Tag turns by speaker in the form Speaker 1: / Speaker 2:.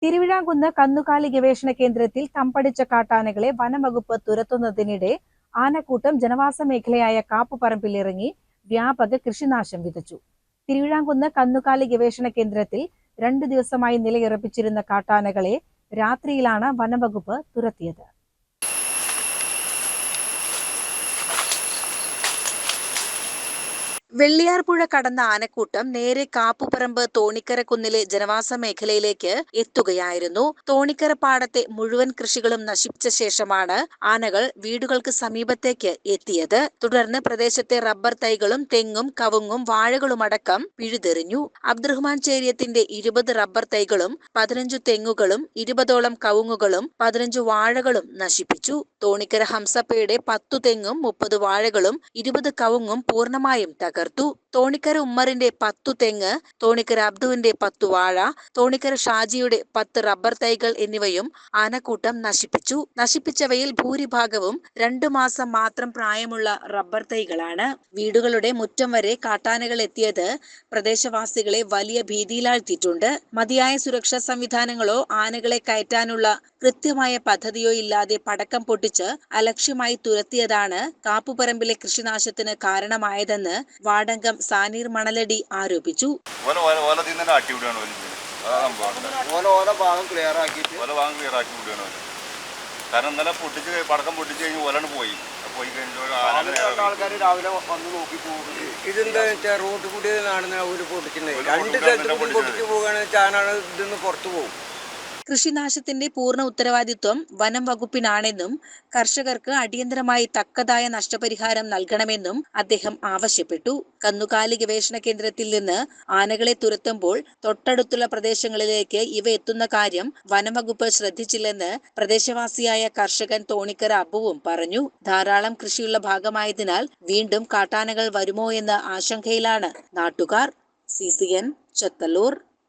Speaker 1: തിരുവിഴാംകുന്ന് കന്നുകാലി ഗവേഷണ കേന്ദ്രത്തിൽ തമ്പടിച്ച കാട്ടാനകളെ വനംവകുപ്പ് തുരത്തുന്നതിനിടെ ആനക്കൂട്ടം ജനവാസ മേഖലയായ കാപ്പുപറമ്പിലിറങ്ങി വ്യാപക കൃഷിനാശം വിതച്ചു. തിരുവിഴാംകുന്ന് കന്നുകാലി ഗവേഷണ കേന്ദ്രത്തിൽ 2 ദിവസമായി നിലയുറപ്പിച്ചിരുന്ന കാട്ടാനകളെ രാത്രിയിലാണ് വനംവകുപ്പ് തുരത്തിയത്. വെള്ളിയാർപുഴ കടന്ന ആനക്കൂട്ടം നേരെ കാപ്പുപറമ്പ് തോണിക്കര കുന്നിലെ ജനവാസ മേഖലയിലേക്ക് എത്തുകയായിരുന്നു. തോണിക്കര പാടത്തെ മുഴുവൻ കൃഷികളും നശിപ്പിച്ച ശേഷമാണ് ആനകൾ വീടുകൾക്ക് സമീപത്തേക്ക് എത്തിയത്. തുടർന്ന് പ്രദേശത്തെ റബ്ബർ തൈകളും തെങ്ങും കവുങ്ങും വാഴകളുമടക്കം പിഴുതെറിഞ്ഞു. അബ്ദുറഹ്മാൻ ചേരിയത്തിന്റെ 20 റബ്ബർ തൈകളും 15 തെങ്ങുകളും 20ഓളം കവുങ്ങുകളും 15 വാഴകളും നശിപ്പിച്ചു. തോണിക്കര ഹംസപ്പയുടെ 10 തെങ്ങും 30 വാഴകളും 20 കവുങ്ങും പൂർണ്ണമായും തകർത്തു. തോണിക്കര ഉമ്മറിന്റെ 10 തെങ്ങ്, തോണിക്കര അബ്ദുവിന്റെ 10 വാഴ, തോണിക്കര ഷാജിയുടെ 10 റബ്ബർ തൈകൾ എന്നിവയും ആനക്കൂട്ടം നശിപ്പിച്ചു. നശിപ്പിച്ചവയിൽ ഭൂരിഭാഗവും 2 മാസം മാത്രം പ്രായമുള്ള റബ്ബർ തൈകളാണ്. വീടുകളുടെ മുറ്റം വരെ കാട്ടാനകൾ എത്തിയത് പ്രദേശവാസികളെ വലിയ ഭീതിയിലാഴ്ത്തിയിട്ടുണ്ട്. മതിയായ സുരക്ഷാ സംവിധാനങ്ങളോ ആനകളെ കയറ്റാനുള്ള കൃത്യമായ പദ്ധതിയോ ഇല്ലാതെ പടക്കം പൊട്ടിച്ച് അലക്ഷ്യമായി തുരത്തിയതാണ് കാപ്പുപറമ്പിലെ കൃഷിനാശത്തിന് കാരണമായതെന്ന് വാർഡംഗം സാനീർ മണലടി ആരോപിച്ചു.
Speaker 2: കാരണം ഇന്നലെ പടക്കം പൊട്ടിച്ച് കഴിഞ്ഞ് ഒലാണ് പോയി
Speaker 3: ആൾക്കാർ രാവിലെ വന്ന് നോക്കി പോകും. ഇതെന്താ വെച്ചാൽ റോഡ് കൂടി നടന്ന ഒരു പൊട്ടിച്ചിട്ടുണ്ടായി. 2 സ്ഥലത്ത് പൊട്ടിച്ച് പോകുകയാണെന്ന് വെച്ചാൽ ഇതൊന്ന് പുറത്തു പോകും.
Speaker 1: കൃഷിനാശത്തിന്റെ പൂർണ്ണ ഉത്തരവാദിത്വം വനം വകുപ്പിനാണെന്നും കർഷകർക്ക് അടിയന്തരമായി തക്കതായ നഷ്ടപരിഹാരം നൽകണമെന്നും അദ്ദേഹം ആവശ്യപ്പെട്ടു. കന്നുകാലി ഗവേഷണ കേന്ദ്രത്തിൽ നിന്ന് ആനകളെ തുരത്തുമ്പോൾ തൊട്ടടുത്തുള്ള പ്രദേശങ്ങളിലേക്ക് ഇവ എത്തുന്ന കാര്യം വനം വകുപ്പ് ശ്രദ്ധിച്ചില്ലെന്ന് പ്രദേശവാസിയായ കർഷകൻ തോണിക്കര അബുവും പറഞ്ഞു. ധാരാളം കൃഷിയുള്ള ഭാഗമായതിനാൽ വീണ്ടും കാട്ടാനകൾ വരുമോ എന്ന ആശങ്കയിലാണ് നാട്ടുകാർ. CCN ചത്തല്ലൂർ.